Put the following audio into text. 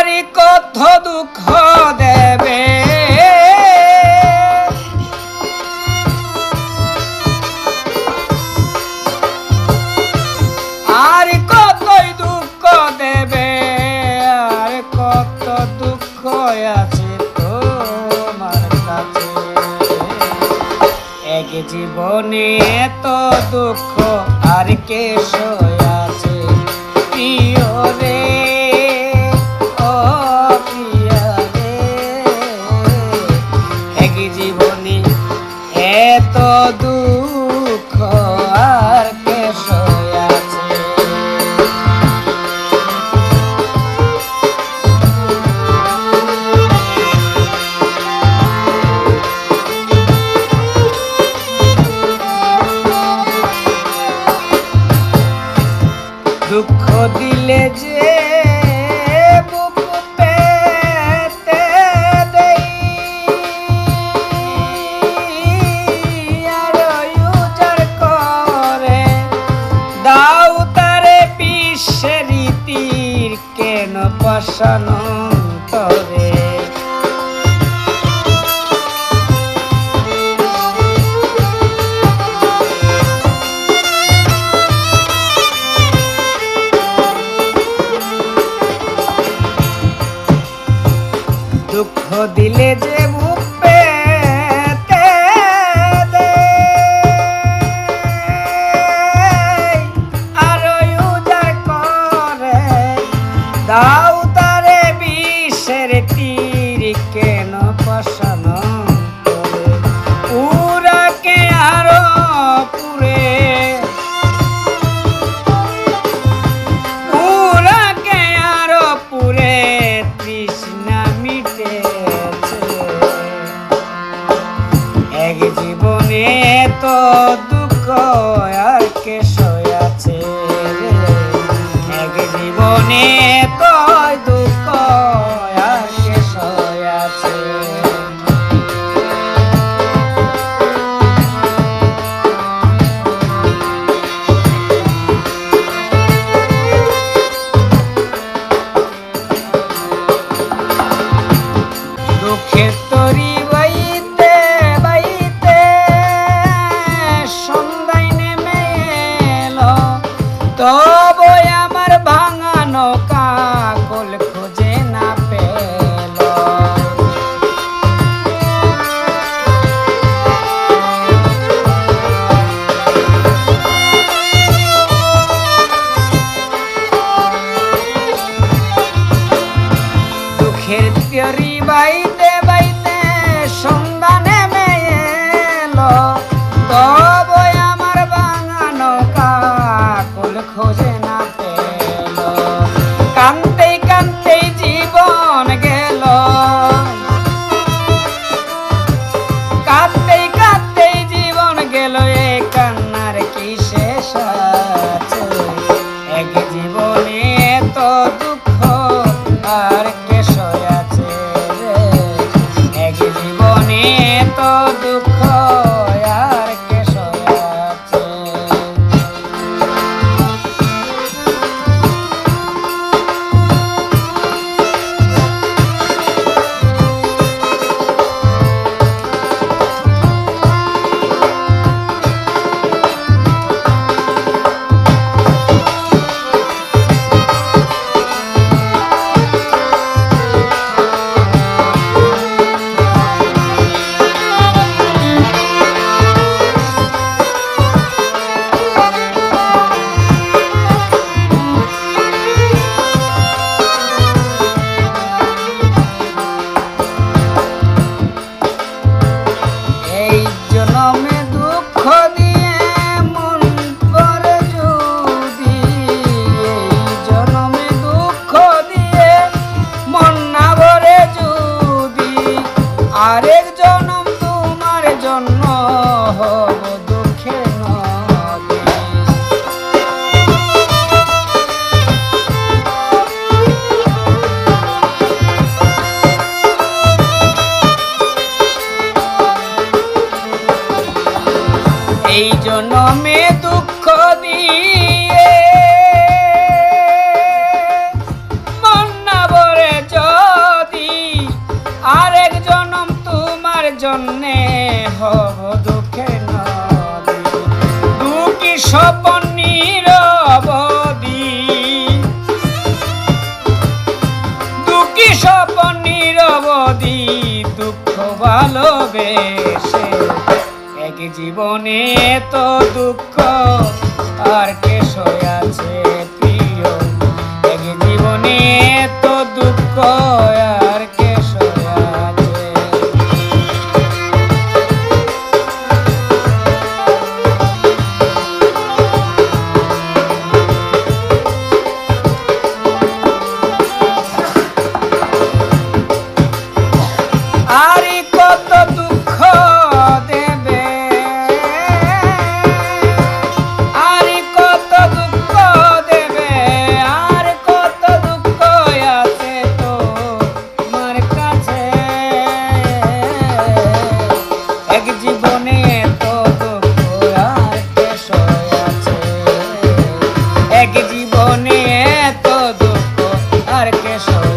আরে কত দুঃখ দেবে আর কতই দুঃখ দেবে আর কত দুঃখ আছে তোমার কাছে এক জীবনে এত দুঃখ আর কে সয়ে আছে প্রিয় রে ও প্রিয়া রে এক জীবনে এত দুঃখ আর কে সয়ে আছে দুঃখ দিলে যে বুক পেতে দেই আর উজাড় করে দাও তারে বিশ্বের তীর কেন পাষাণ অন্তরে দুঃখ দিলে যে বুক পেতে দেয় আর উজাড় করে দাও তারে বিশ্বের তীর কেন পাষাণ অন্তরে পুরাকে আরো পুরে পুরাকে আরো পুরে তৃষ্ণা মিটেছে এক জীবনে তো দুঃখ আর কে সয়ে আছে এক জীবনে তো দুঃখ আর কে সয়ে আছে দুঃখের তরি বাইতে বাইতে সন্ধ্যায় নেমে এলো তবে আমার ভাঙানো কাকল খুঁজে না পেল দুঃখের তরি বাইতে বাইতে সন্ধ্যা নেমে এলো তবে আমার বাঙানো কাকল খোঁজে না পেল কাঁদতে কাঁদতে জীবন গেল কাঁদতে কাঁদতে জীবন গেল এ কান্নার কি শেষ আছে এক জীবনে তো দুঃখ আর কে সয়ে আছে এক জীবনে তো দুঃখ আর কে সয়ে আছে জন্যে হব দুঃখের নদী, দুঃখী স্বপন নিরবধি, দুঃখী স্বপন নিরবধি, দুঃখ ভালোবেসে এক জীবনে তো দুঃখ আর কে সয়াছে প্রিয়, এক জীবনে তো দুঃখ আর কে সয়াছে। আরে কত দুঃখ দেবে, আরে কত দুঃখ দেবে, আর কত দুঃখ আছে তোমার কাছে, এক জীবনে তো দুঃখ আর কে সয়াছে, এক জীবনে তো দুঃখ আর কে সয়াছে।